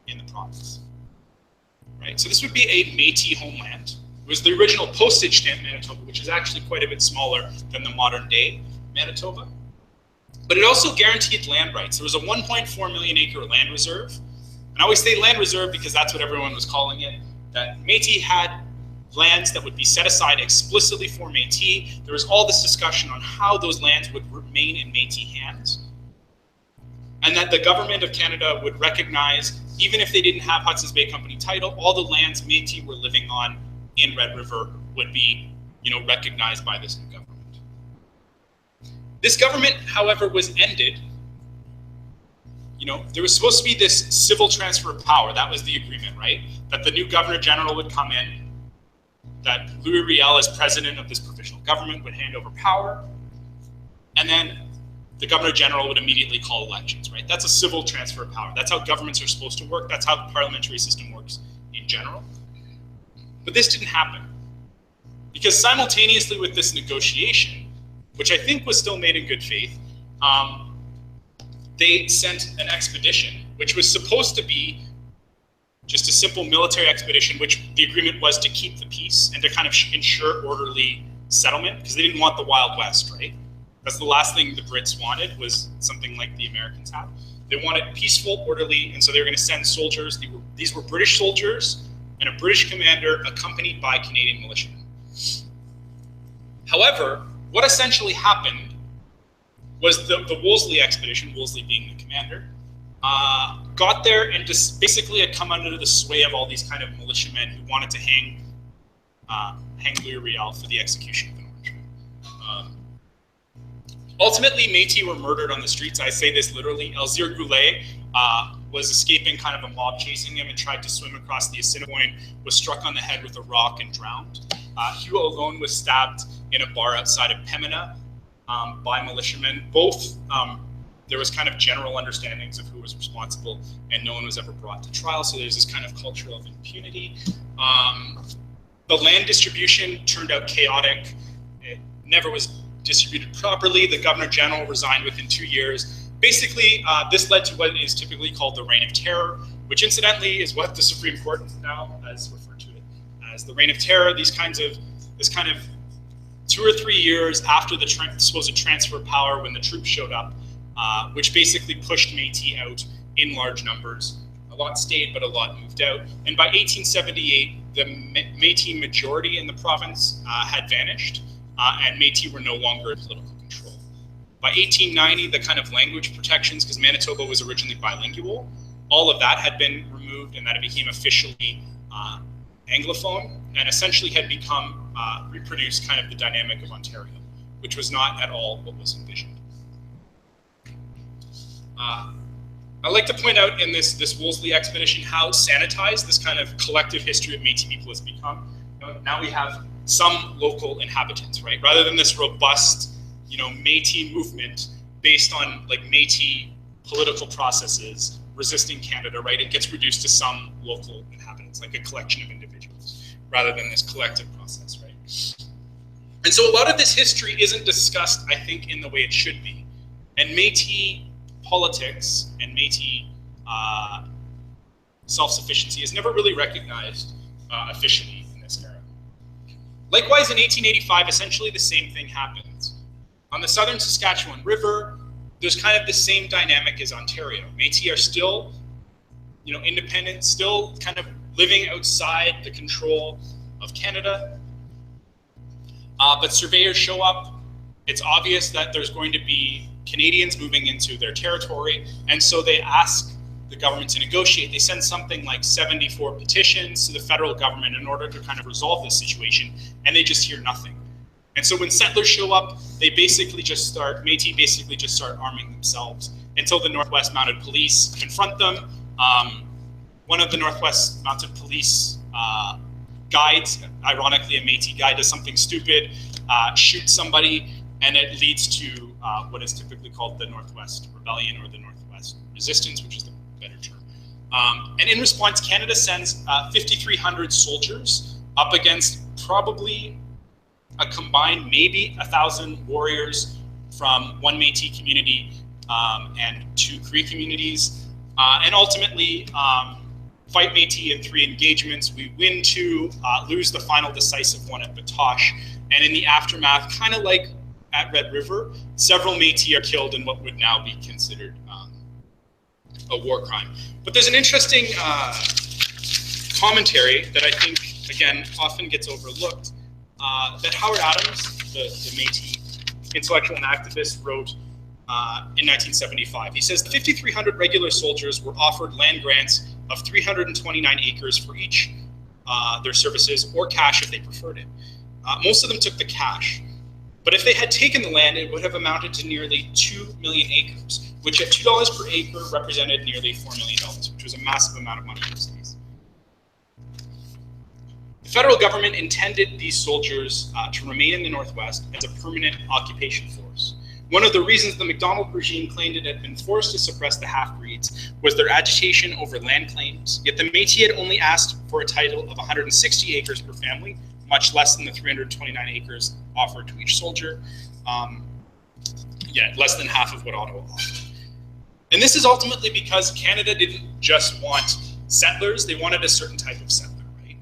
in the province. Right? So this would be a Métis homeland. It was the original postage stamp Manitoba, which is actually quite a bit smaller than the modern day Manitoba. But it also guaranteed land rights. There was a 1.4 million acre land reserve. And I always say land reserve because that's what everyone was calling it. That Métis had lands that would be set aside explicitly for Métis. There was all this discussion on how those lands would remain in Métis hands. And that the government of Canada would recognize, even if they didn't have Hudson's Bay Company title, all the lands Métis were living on in Red River would be, recognized by this new government. This government, however, was ended. There was supposed to be this civil transfer of power. That was the agreement, right? That the new governor general would come in, that Louis Riel, as president of this provisional government, would hand over power, and then the governor general would immediately call elections, right? That's a civil transfer of power. That's how governments are supposed to work. That's how the parliamentary system works in general. But this didn't happen. Because simultaneously with this negotiation, which I think was still made in good faith, they sent an expedition, which was supposed to be just a simple military expedition, which the agreement was to keep the peace and to kind of ensure orderly settlement, because they didn't want the Wild West, right? That's the last thing the Brits wanted, was something like the Americans had. They wanted peaceful, orderly, and so they were going to send soldiers. These were British soldiers and a British commander accompanied by Canadian militiamen. However, what essentially happened was the Wolseley expedition, Wolseley being the commander, got there and just basically had come under the sway of all these kind of militiamen who wanted to hang Louis Riel for the execution of an Orangeman. Ultimately, Métis were murdered on the streets. I say this literally. Elzir Goulet was escaping kind of a mob chasing him and tried to swim across the Assiniboine, was struck on the head with a rock and drowned. Hugh Alone was stabbed in a bar outside of Pembina by militiamen. Both, there was kind of general understandings of who was responsible, and no one was ever brought to trial, so there's this kind of culture of impunity. The land distribution turned out chaotic. It never was distributed properly. The Governor General resigned within 2 years. Basically, this led to what is typically called the Reign of Terror, which incidentally is what the Supreme Court now has referred to it as the Reign of Terror. This kind of 2 or 3 years after the supposed transfer of power, when the troops showed up, which basically pushed Métis out in large numbers. A lot stayed, but a lot moved out. And by 1878, the Métis majority in the province had vanished, and Métis were no longer in political control. By 1890, the kind of language protections, because Manitoba was originally bilingual, all of that had been removed, and that it became officially Anglophone, and essentially had become reproduced kind of the dynamic of Ontario, which was not at all what was envisioned. I like to point out in this Wolseley expedition how sanitized this kind of collective history of Métis people has become. Now we have some local inhabitants, right? Rather than this robust, Métis movement based on like Métis political processes resisting Canada, right? It gets reduced to some local inhabitants, like a collection of individuals, rather than this collective process, right? And so a lot of this history isn't discussed, I think, in the way it should be. And Métis politics and Métis self-sufficiency is never really recognized officially in this era. Likewise, in 1885, essentially the same thing happens. On the southern Saskatchewan River, there's kind of the same dynamic as Ontario. Métis are still, independent, still kind of living outside the control of Canada. But surveyors show up. It's obvious that there's going to be Canadians moving into their territory, and so they ask the government to negotiate. They send something like 74 petitions to the federal government in order to kind of resolve this situation, and they just hear nothing. And so when settlers show up, Métis basically just start arming themselves until the Northwest Mounted Police confront them. One of the Northwest Mounted Police guides, ironically a Métis guy, does something stupid, shoots somebody, and it leads to what is typically called the Northwest Rebellion or the Northwest Resistance, which is the better term. And in response, Canada sends 5,300 soldiers up against probably a combined maybe 1,000 warriors from one Métis community and 2 Cree communities. And ultimately, fight Métis in 3 engagements. We win 2, lose the final decisive one at Batoche. And in the aftermath, kind of like at Red River, several Métis are killed in what would now be considered a war crime. But there's an interesting commentary that I think, again, often gets overlooked, that Howard Adams, the Métis intellectual and activist, wrote in 1975. He says, the 5,300 regular soldiers were offered land grants of 329 acres for each their services, or cash if they preferred it. Most of them took the cash. But if they had taken the land, it would have amounted to nearly 2 million acres, which at $2 per acre represented nearly $4 million, which was a massive amount of money these days. The federal government intended these soldiers to remain in the Northwest as a permanent occupation force. One of the reasons the Macdonald regime claimed it had been forced to suppress the half-breeds was their agitation over land claims, yet the Métis had only asked for a title of 160 acres per family, much less than the 329 acres offered to each soldier. Yeah, less than half of what Ottawa offered. And this is ultimately because Canada didn't just want settlers, they wanted a certain type of settler, right?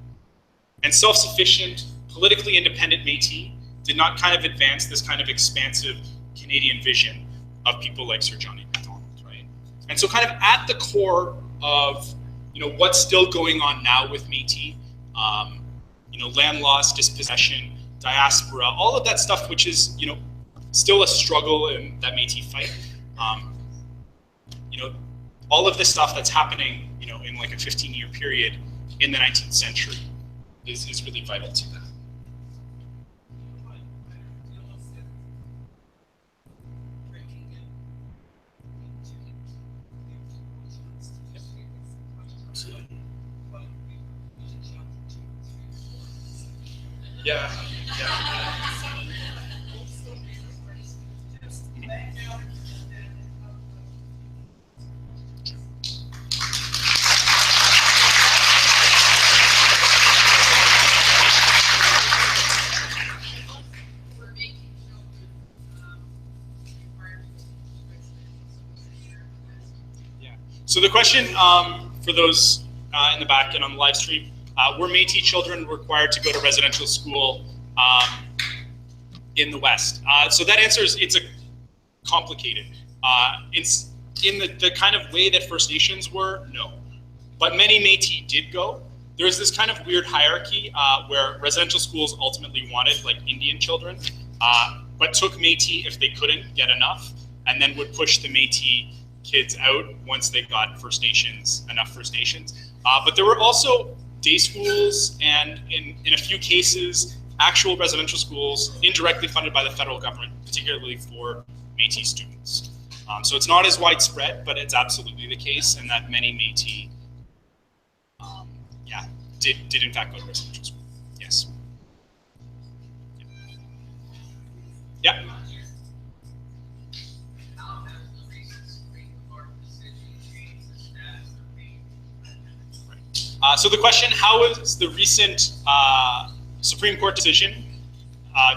And self-sufficient, politically independent Métis did not kind of advance this kind of expansive Canadian vision of people like Sir John A. Macdonald, right? And so kind of at the core of, you know, what's still going on now with Métis, you know, land loss, dispossession, diaspora, all of that stuff, which is, you know, still a struggle in that Métis fight. You know, all of this stuff that's happening, you know, in like a 15-year period in the 19th century is really vital to that. Yeah, yeah. So the question for those in the back and on the live stream, were Métis children required to go to residential school in the West? So that answer is, it's a complicated. It's in the kind of way that First Nations were, no. But many Métis did go. There's this kind of weird hierarchy where residential schools ultimately wanted like Indian children, but took Métis if they couldn't get enough, and then would push the Métis kids out once they got enough First Nations. But there were also day schools and in a few cases, actual residential schools indirectly funded by the federal government, particularly for Métis students. So it's not as widespread, but it's absolutely the case, and that many Métis, yeah, did in fact go to residential school. Yes. Yeah. So the question, how has the recent Supreme Court decision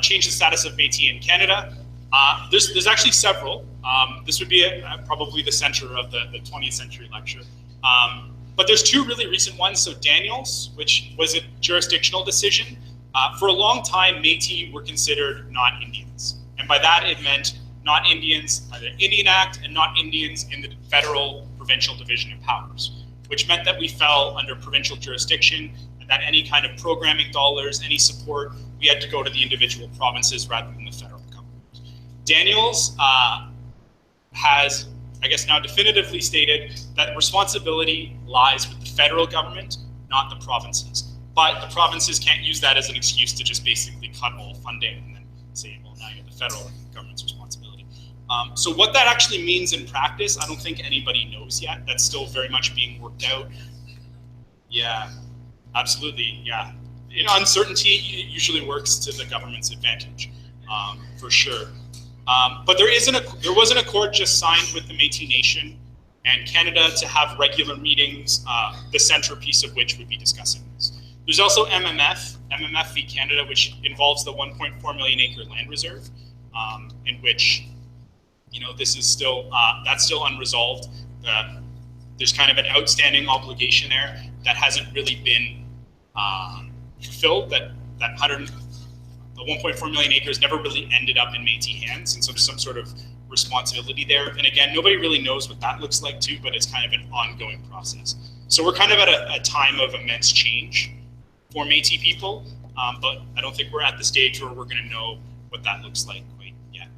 changed the status of Métis in Canada? There's actually several. This would be probably the center of the 20th century lecture. But there's two really recent ones. So Daniels, which was a jurisdictional decision. For a long time, Métis were considered not Indians. And by that, it meant not Indians by the Indian Act and not Indians in the federal provincial division of powers, which meant that we fell under provincial jurisdiction and that any kind of programming dollars, any support, we had to go to the individual provinces rather than the federal government. Daniels has, I guess now definitively stated that responsibility lies with the federal government, not the provinces. But the provinces can't use that as an excuse to just basically cut all funding and then say, well, now you're the federal government's responsibility. So what that actually means in practice, I don't think anybody knows yet. That's still very much being worked out. Yeah, absolutely, yeah. You know, uncertainty usually works to the government's advantage, for sure. But there was an accord just signed with the Métis Nation and Canada to have regular meetings, the centerpiece of which would be discussing this. There's also MMF v Canada, which involves the 1.4 million acre land reserve, in which, you know, this is still, that's still unresolved. There's kind of an outstanding obligation there that hasn't really been fulfilled, that the 1.4 million acres never really ended up in Métis hands, and so there's some sort of responsibility there. And again, nobody really knows what that looks like too, but it's kind of an ongoing process. So we're kind of at a time of immense change for Métis people, but I don't think we're at the stage where we're gonna know what that looks like quite yet.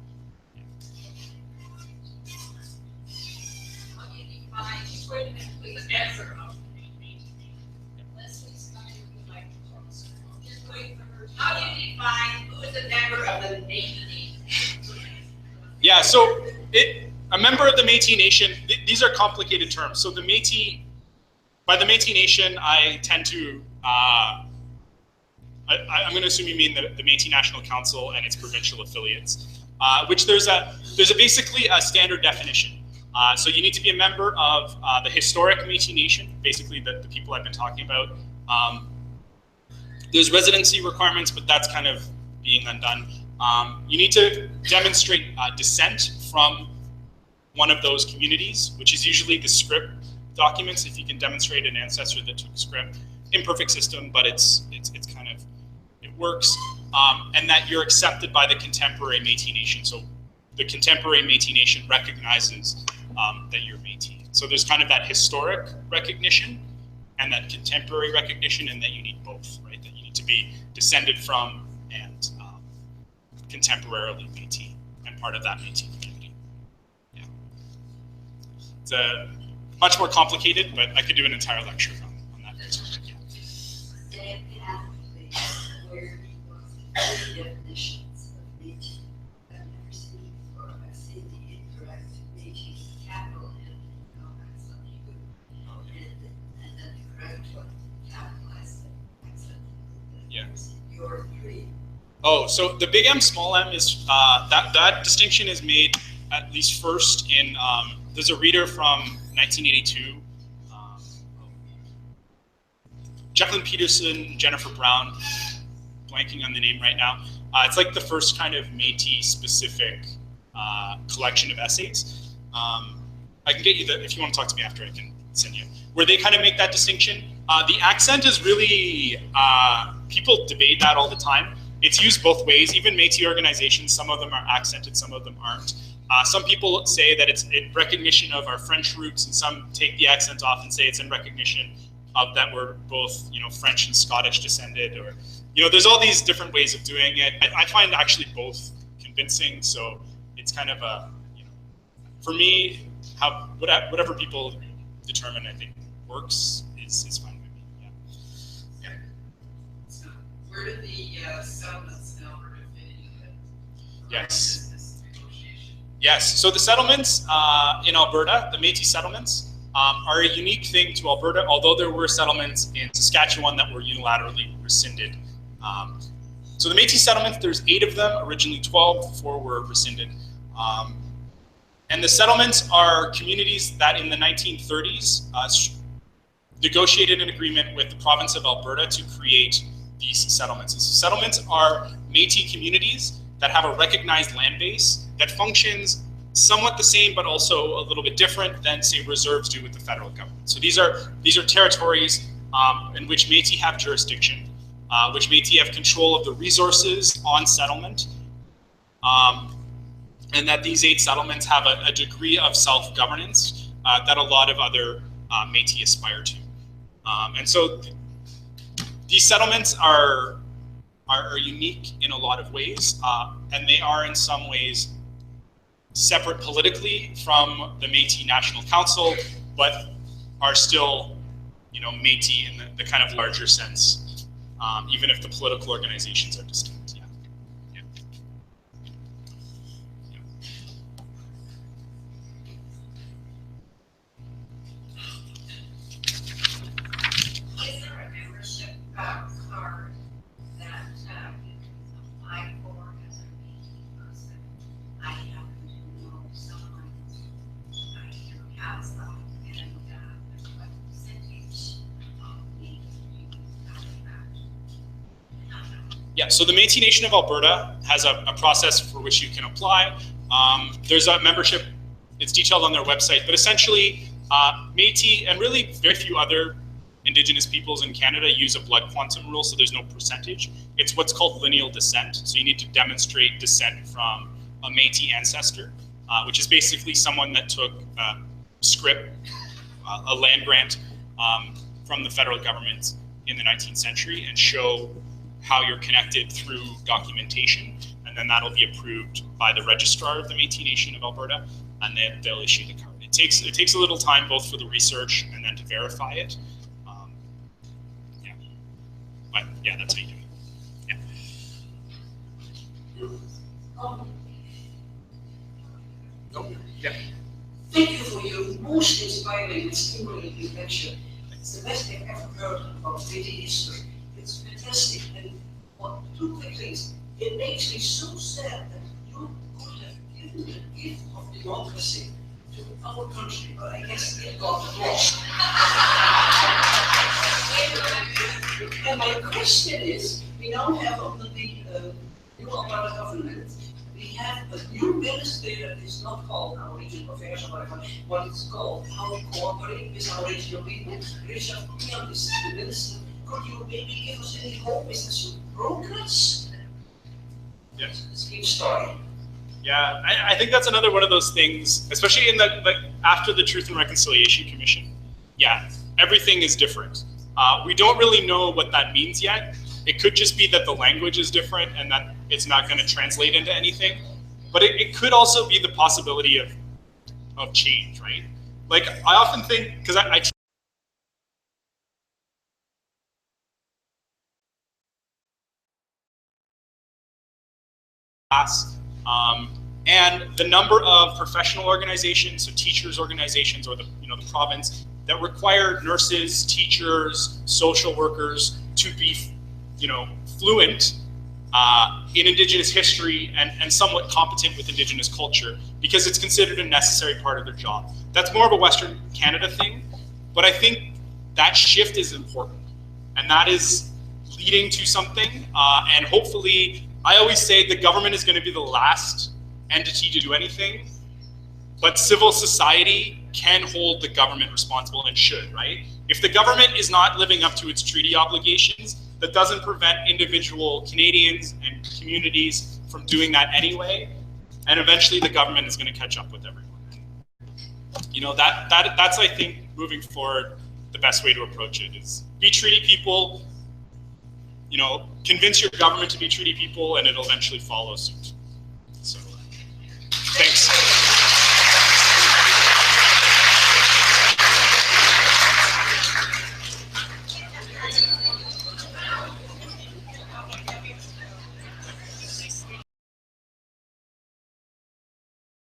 How do you define who is a member of the Métis Nation? Yeah, so a member of the Métis Nation, these are complicated terms. So the Métis, by the Métis Nation, I tend to, I'm going to assume you mean the Métis National Council and its provincial affiliates, which there's basically a standard definition. So you need to be a member of the historic Métis Nation, basically the people I've been talking about, There's residency requirements, but that's kind of being undone. You need to demonstrate descent from one of those communities, which is usually the script documents. If you can demonstrate an ancestor that took script, imperfect system, but it's kind of, it works, and that you're accepted by the contemporary Métis Nation. So the contemporary Métis Nation recognizes that you're Métis. So there's kind of that historic recognition and that contemporary recognition, and that you need both, right? That you need to be descended from and contemporarily Métis and part of that Métis community. Yeah. It's much more complicated, but I could do an entire lecture on that very topic. Yeah. Where the definitions of Métis. I've never seen before. I've seen the incorrect Métis capital and something good. And then the correct one capitalized accent. Yeah. Your three. Oh, so the big M, small m is, that distinction is made at least first in, there's a reader from 1982, Jacqueline Peterson, Jennifer Brown, blanking on the name right now. It's like the first kind of Métis specific collection of essays. I can get you if you want to talk to me after, I can send you, where they kind of make that distinction. The accent is really, people debate that all the time. It's used both ways. Even Métis organizations, some of them are accented, some of them aren't. Some people say that it's in recognition of our French roots, and some take the accent off and say it's in recognition of that we're both, French and Scottish descended, or, there's all these different ways of doing it. I find actually both convincing, so it's kind of a, for me, whatever people determine, I think works is fine with me. Yeah. So where did the settlements in Alberta fit into it? Yes. This negotiation? Yes, so the settlements in Alberta, the Métis settlements, are a unique thing to Alberta, although there were settlements in Saskatchewan that were unilaterally rescinded. So the Métis settlements, there's 8 of them, originally 12, 4 were rescinded. And the settlements are communities that in the 1930s negotiated an agreement with the province of Alberta to create these settlements. And so settlements are Métis communities that have a recognized land base that functions somewhat the same, but also a little bit different than, say, reserves do with the federal government. So these are territories in which Métis have jurisdiction, which Métis have control of the resources on settlement, and that these 8 settlements have a degree of self-governance that a lot of other Métis aspire to. And so these settlements are unique in a lot of ways, and they are in some ways separate politically from the Métis National Council, but are still, Métis in the kind of larger sense, even if the political organizations are distinct. Is there a membership card that you can apply for as a Métis person? I happen to know someone who has that, and what percentage of Métis have that? Yeah, so the Métis Nation of Alberta has a process for which you can apply. There's a membership, it's detailed on their website, but essentially Métis and really very few other Indigenous peoples in Canada use a blood quantum rule, so there's no percentage. It's what's called lineal descent, so you need to demonstrate descent from a Métis ancestor, which is basically someone that took scrip, a land grant from the federal government in the 19th century, and show how you're connected through documentation, and then that'll be approved by the registrar of the Métis Nation of Alberta, and then they'll issue the card. It takes a little time both for the research and then to verify it. But yeah, that's how you do it. Yeah. Oh, yeah. Thank you for your most inspiring and stimulating lecture. It's the best I've ever heard about Métis history. It's fantastic. And two quick things. It makes me so sad that you could have given the gift of democracy to our country, but I guess it got lost. And my question is, we now have under the new Alberta government, we have a new ministry that is not called our regional affairs or whatever, but it's called how to cooperate with our regional people. Richard Kuyan is the minister. Could you maybe give us any hope? Is there some progress? Yes. Keep starting. Yeah, I think that's another one of those things, especially in after the Truth and Reconciliation Commission. Yeah, everything is different. We don't really know what that means yet. It could just be that the language is different and that it's not going to translate into anything. But it could also be the possibility of change, right? Like, I often think, because I and the number of professional organizations, so teachers organizations or the province, that require nurses, teachers, social workers to be fluent in Indigenous history and somewhat competent with Indigenous culture, because it's considered a necessary part of their job. That's more of a Western Canada thing, but I think that shift is important, and that is leading to something, and hopefully, I always say the government is going to be the last entity to do anything, but civil society can hold the government responsible and should, right? If the government is not living up to its treaty obligations, that doesn't prevent individual Canadians and communities from doing that anyway, and eventually the government is going to catch up with everyone. That's I think moving forward the best way to approach it is be treaty people, convince your government to be treaty people, and it'll eventually follow suit.